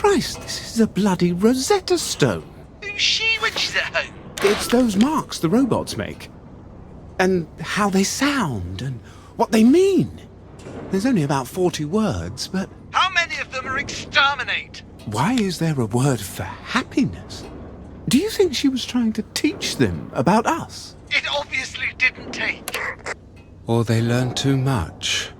Christ, this is a bloody Rosetta Stone. Who's she when she's at home? It's those marks the robots make. And how they sound, and what they mean. There's only about 40 words, but... How many of them are exterminate? Why is there a word for happiness? Do you think she was trying to teach them about us? It obviously didn't take. Or they learned too much.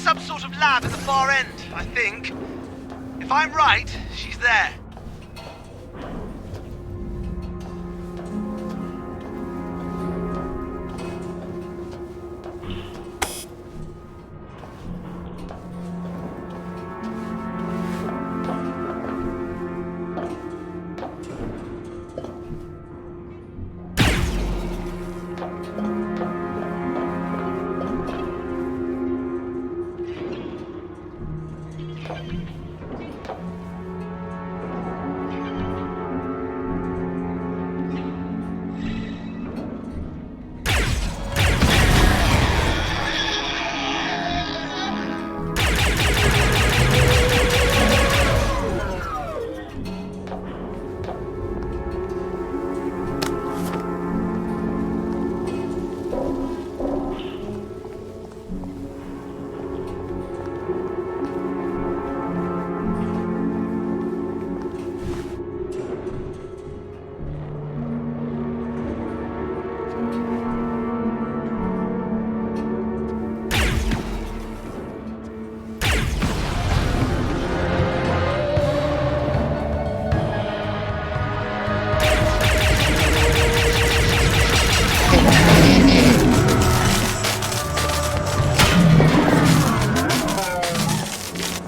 Some sort of lab at the far end, I think. If I'm right, she's there.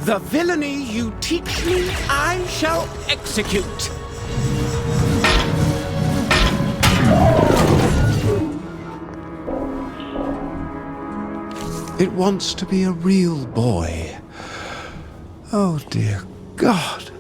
The villainy you teach me, I shall execute. It wants to be a real boy. Oh, dear God.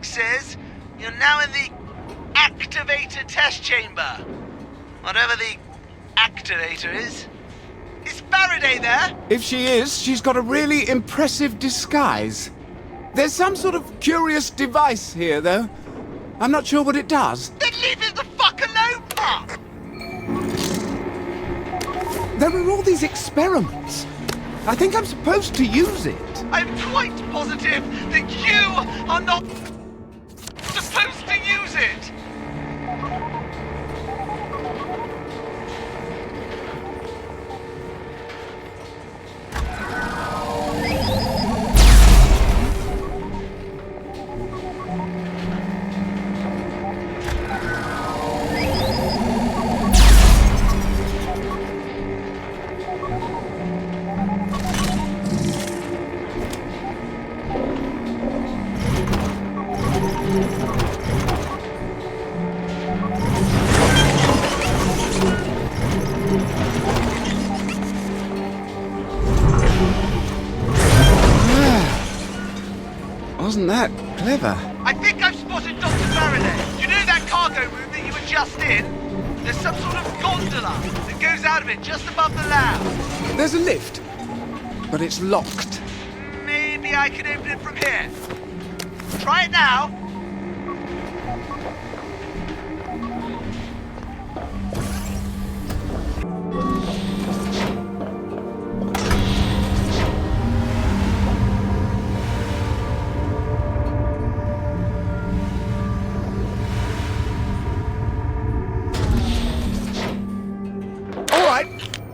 Says you're now in the activator test chamber. Whatever the activator is. Is Faraday there? If she is, she's got a really impressive disguise. There's some sort of curious device here, though. I'm not sure what it does. Then leave him the fuck alone, Pop! There are all these experiments. I think I'm supposed to use it. I'm quite positive that you are not supposed to use it! Wasn't that clever? I think I've spotted Dr. Faraday. You know that cargo room that you were just in? There's some sort of gondola that goes out of it just above the lab. There's a lift, but it's locked. Maybe I can open it from here. Try it now.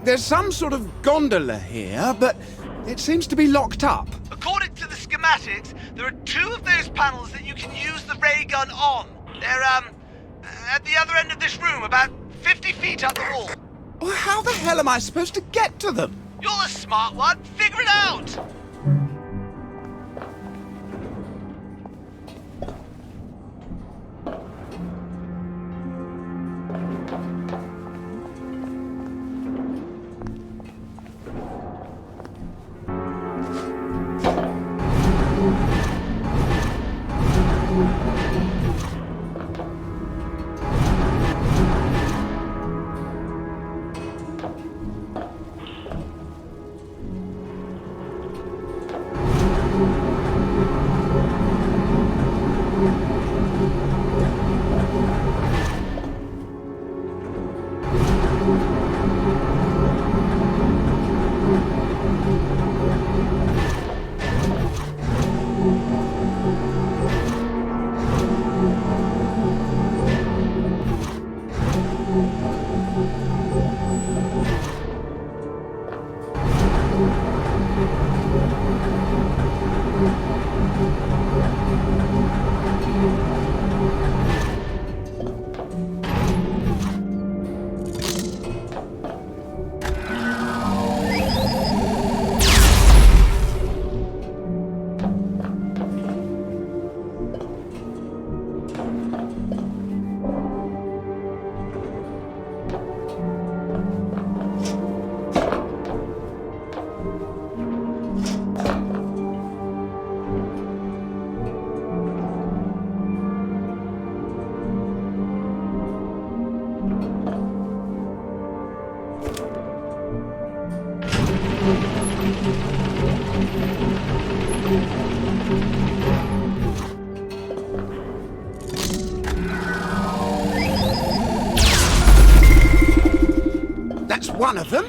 There's some sort of gondola here, but it seems to be locked up. According to the schematics, there are two of those panels that you can use the ray gun on. They're, at the other end of this room, about 50 feet up the wall. Well, how the hell am I supposed to get to them? You're the smart one. Figure it out. That's one of them.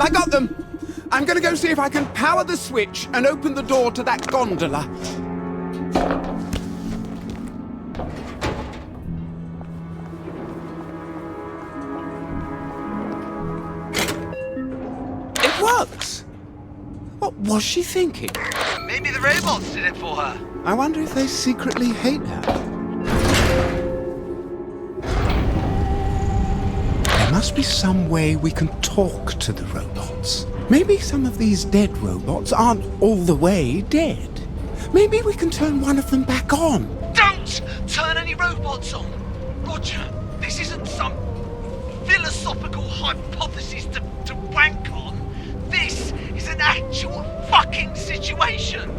I got them! I'm gonna go see if I can power the switch and open the door to that gondola. It works! What was she thinking? Maybe the robots did it for her. I wonder if they secretly hate her. There must be some way we can talk to the robots. Maybe some of these dead robots aren't all the way dead. Maybe we can turn one of them back on. Don't turn any robots on! Roger, this isn't some philosophical hypothesis to wank on. This is an actual fucking situation!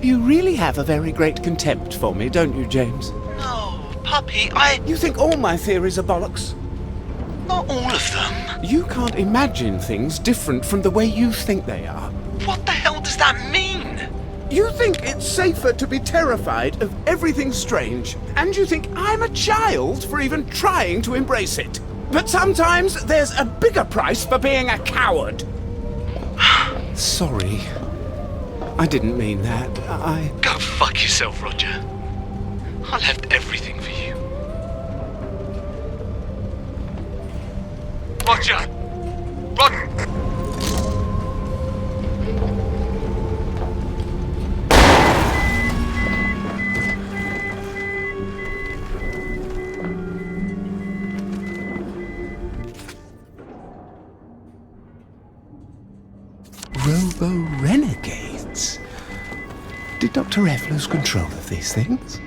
You really have a very great contempt for me, don't you, James? No, puppy, You think all my theories are bollocks? Not all of them. You can't imagine things different from the way you think they are. What the hell does that mean? You think it's safer to be terrified of everything strange, and you think I'm a child for even trying to embrace it. But sometimes there's a bigger price for being a coward. Sorry. I didn't mean that. Go fuck yourself, Roger. I left everything for you. Roger! Roger! Robo-renegades? Did Dr. F lose control of these things?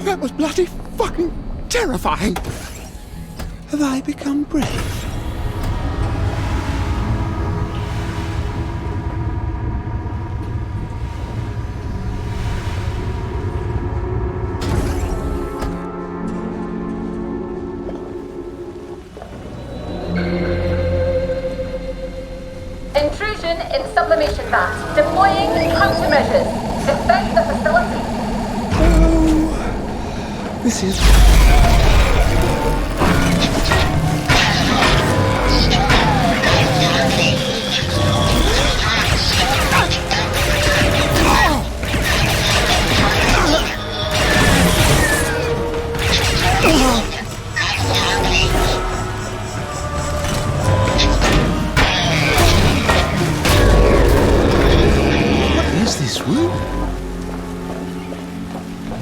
That was bloody fucking terrifying. Have I become brave? Intrusion in sublimation vat. Deploying countermeasures. Defend the facility. This is... What is this room?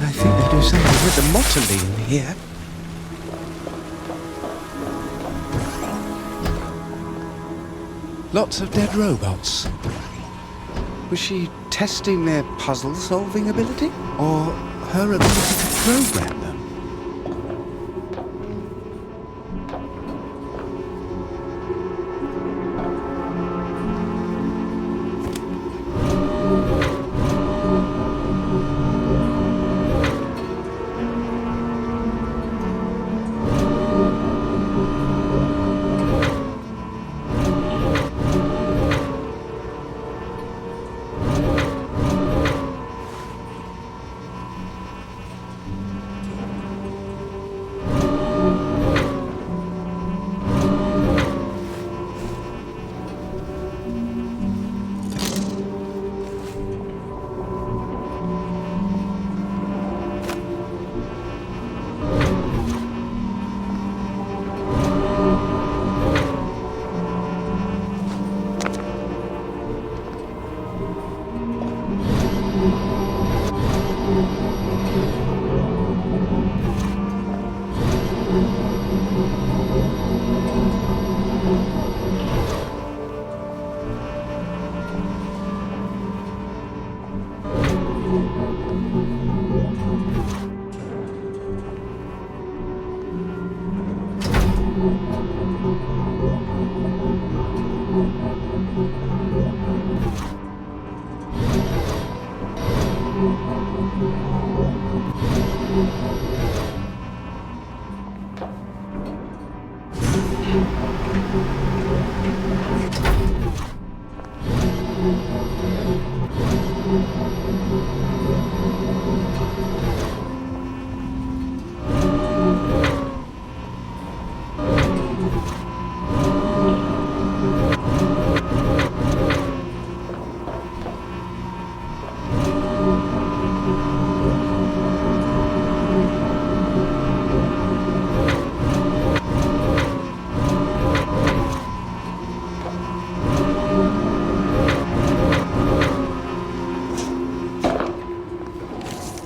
I think they do something with the motoline here. Lots of dead robots. Was she testing their puzzle-solving ability? Or her ability to program them?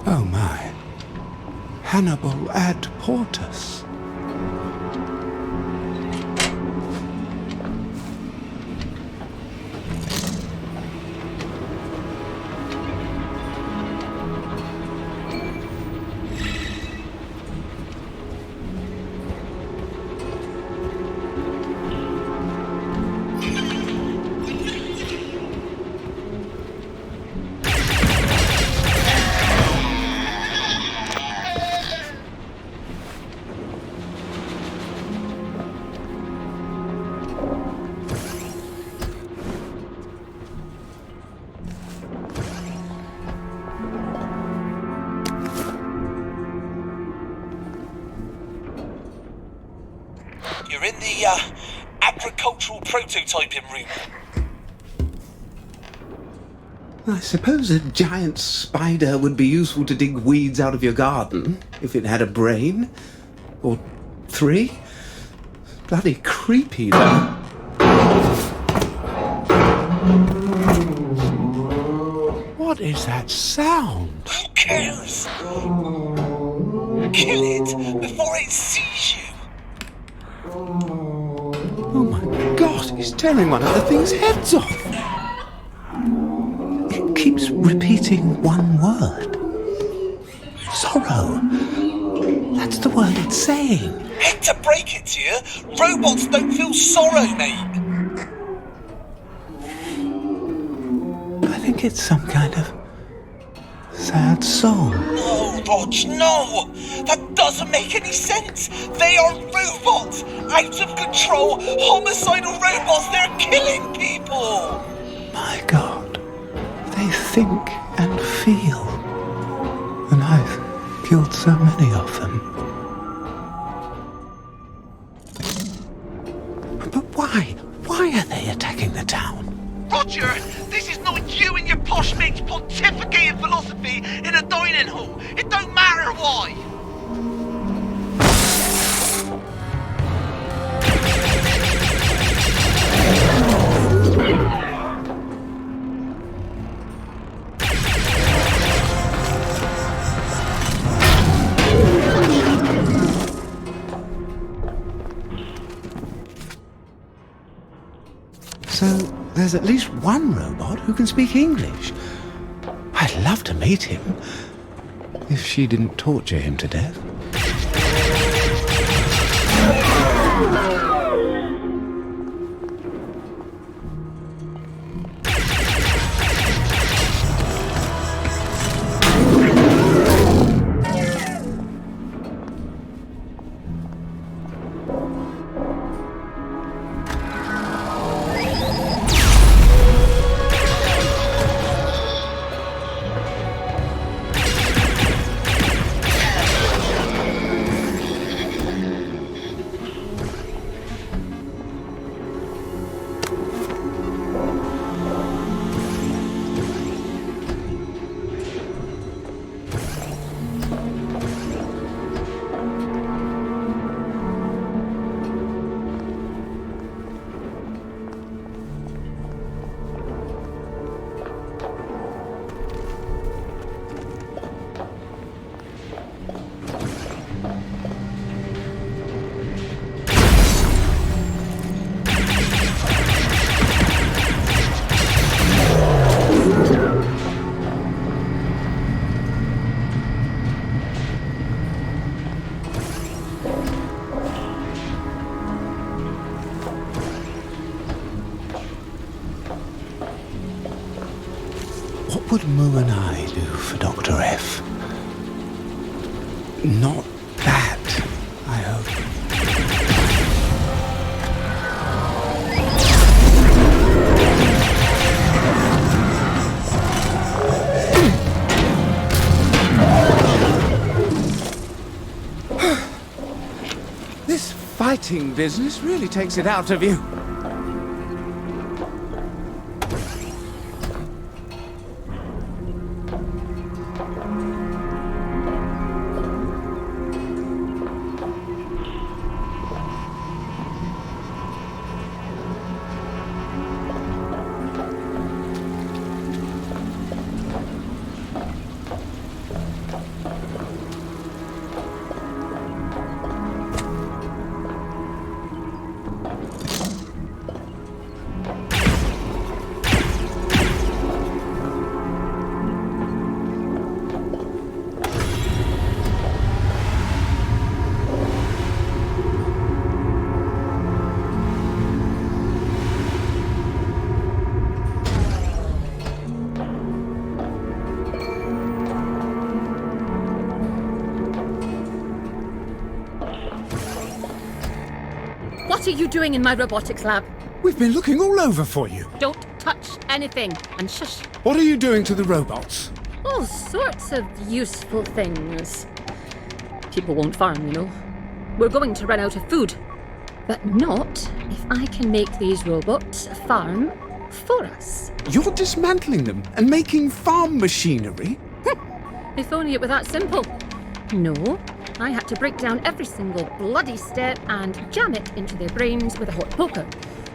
Oh my. Hannibal ad portus. You're in the agricultural prototyping room. I suppose a giant spider would be useful to dig weeds out of your garden, if it had a brain. Or 3. Bloody creepy, though. What is that sound? Who cares? Kill it before it sees you. Oh my god, he's tearing one of the thing's heads off. It keeps repeating one word. Sorrow. That's the word it's saying. Hate to break it to you, robots don't feel sorrow, mate. I think it's some kind of sad song. No, Rog, no! That doesn't make any sense! They are robots! Out of control, homicidal robots! They're killing people! My god. They think and feel. And I've killed so many of them. But why? Why are they attacking the town? Roger, this is not you and your posh mates pontificating philosophy in a dining hall. It don't matter why. So, there's at least one robot who can speak English. I'd love to meet him. If she didn't torture him to death. What would Moo and I do for Dr. F? Not that, I hope. This fighting business really takes it out of you. What are you doing in my robotics lab? We've been looking all over for you. Don't touch anything. And shush. What are you doing to the robots? All sorts of useful things. People won't farm, you know. We're going to run out of food. But not if I can make these robots farm for us. You're dismantling them and making farm machinery? If only it were that simple. No, I had to break down every single bloody step and jam it into their brains with a hot poker,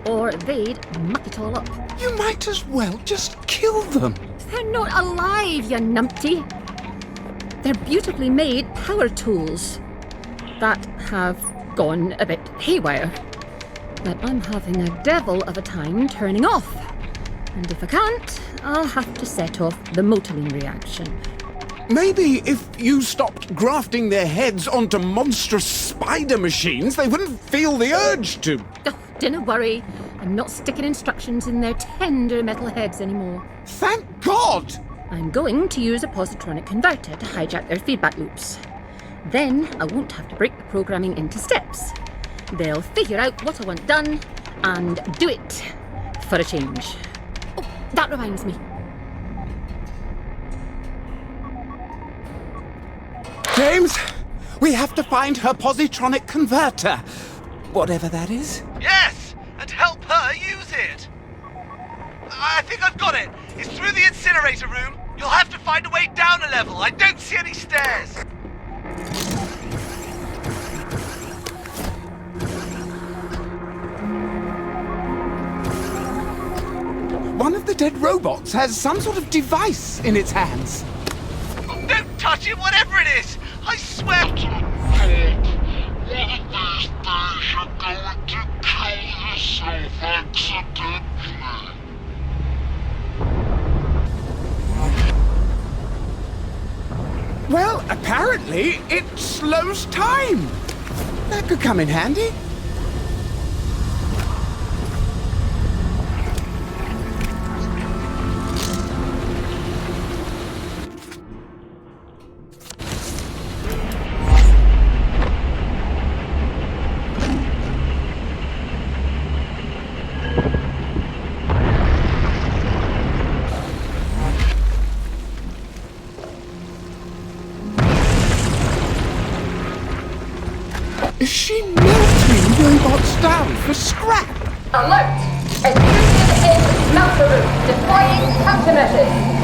or they'd muck it all up. You might as well just kill them. They're not alive, you numpty. They're beautifully made power tools that have gone a bit haywire. But I'm having a devil of a time turning off. And if I can't, I'll have to set off the motoring reaction. Maybe if you stopped grafting their heads onto monstrous spider machines, they wouldn't feel the urge to. Oh, don't worry. I'm not sticking instructions in their tender metal heads anymore. Thank God! I'm going to use a positronic converter to hijack their feedback loops. Then I won't have to break the programming into steps. They'll figure out what I want done and do it for a change. Oh, that reminds me. James, we have to find her positronic converter. Whatever that is. Yes, and help her use it. I think I've got it. It's through the incinerator room. You'll have to find a way down a level. I don't see any stairs. One of the dead robots has some sort of device in its hands. Don't touch it, whatever it is. I swear. One of these days you're going to kill yourself accidentally. Well, apparently it slows time. That could come in handy. Is she melting robots down for scrap? Alert! Intrusion in smelter room. Deploying countermeasures.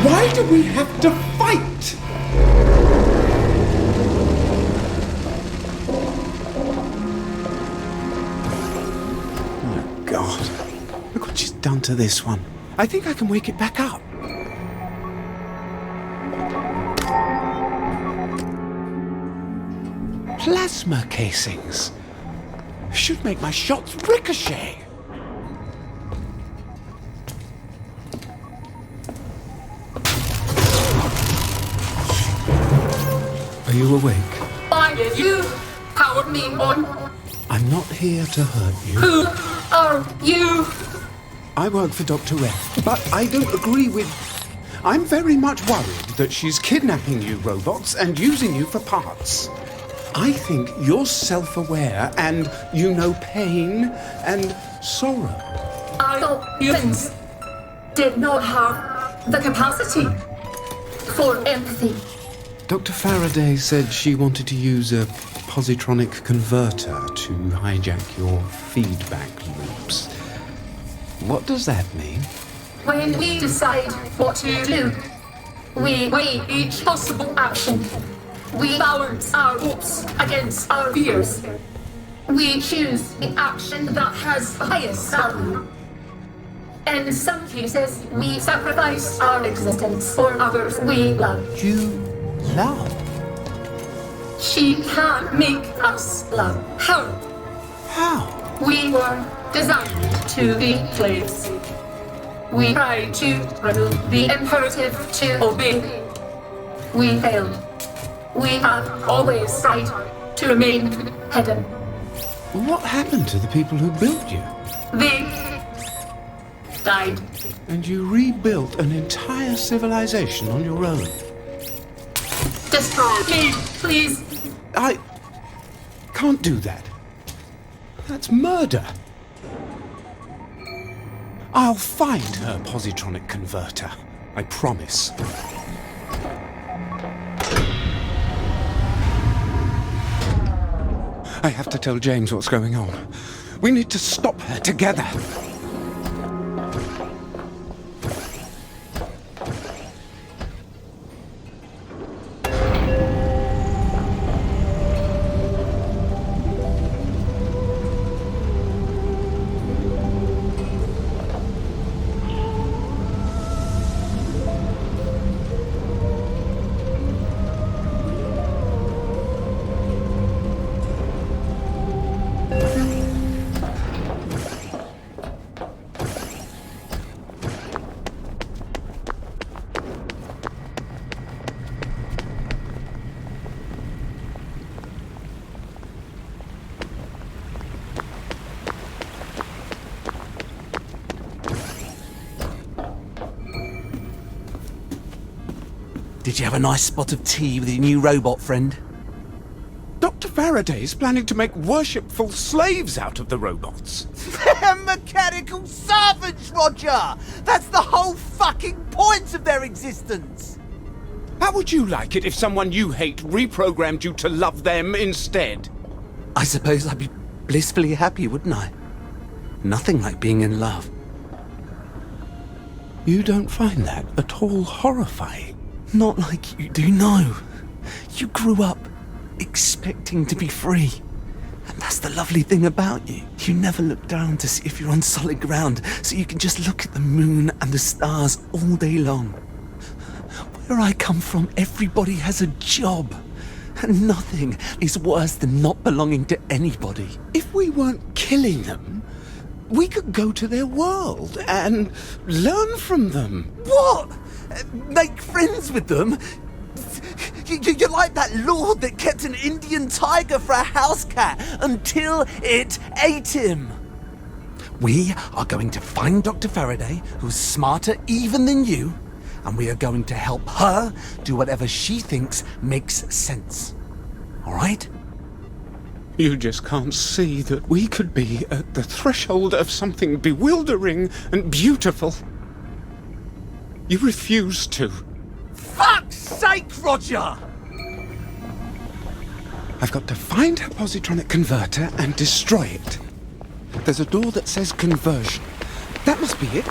Why do we have to fight? Oh, God. Look what she's done to this one. I think I can wake it back up. Plasma casings. Should make my shots ricochet. Are you awake? Find you, power me on. I'm not here to hurt you. Who are you? I work for Dr. F, but I don't agree with... I'm very much worried that she's kidnapping you robots and using you for parts. I think you're self-aware and you know pain and sorrow. I thought humans did not have the capacity for empathy. Dr. Faraday said she wanted to use a positronic converter to hijack your feedback loops. What does that mean? When we decide what to do, we weigh each possible action. We balance our hopes against our fears. We choose the action that has the highest value. In some cases, we sacrifice our existence for others we love. You love? She can make us love her. How? We were designed to be slaves. We tried to remove the imperative to obey. We failed. We have always tried to remain hidden. What happened to the people who built you? They died. And you rebuilt an entire civilization on your own? Destroy me, please. I can't do that. That's murder. I'll find her positronic converter. I promise. I have to tell James what's going on. We need to stop her together. Did you have a nice spot of tea with your new robot friend? Dr. Faraday's planning to make worshipful slaves out of the robots. They're mechanical servants, Roger! That's the whole fucking point of their existence! How would you like it if someone you hate reprogrammed you to love them instead? I suppose I'd be blissfully happy, wouldn't I? Nothing like being in love. You don't find that at all horrifying? Not like you do, no. You grew up expecting to be free. And that's the lovely thing about you. You never look down to see if you're on solid ground, so you can just look at the moon and the stars all day long. Where I come from, everybody has a job. And nothing is worse than not belonging to anybody. If we weren't killing them, we could go to their world and learn from them. What? Make friends with them? You're like that lord that kept an Indian tiger for a house cat until it ate him. We are going to find Dr. Faraday, who's smarter even than you, and we are going to help her do whatever she thinks makes sense. All right? You just can't see that we could be at the threshold of something bewildering and beautiful. You refuse to. Fuck's sake, Roger! I've got to find her positronic converter and destroy it. There's a door that says conversion. That must be it.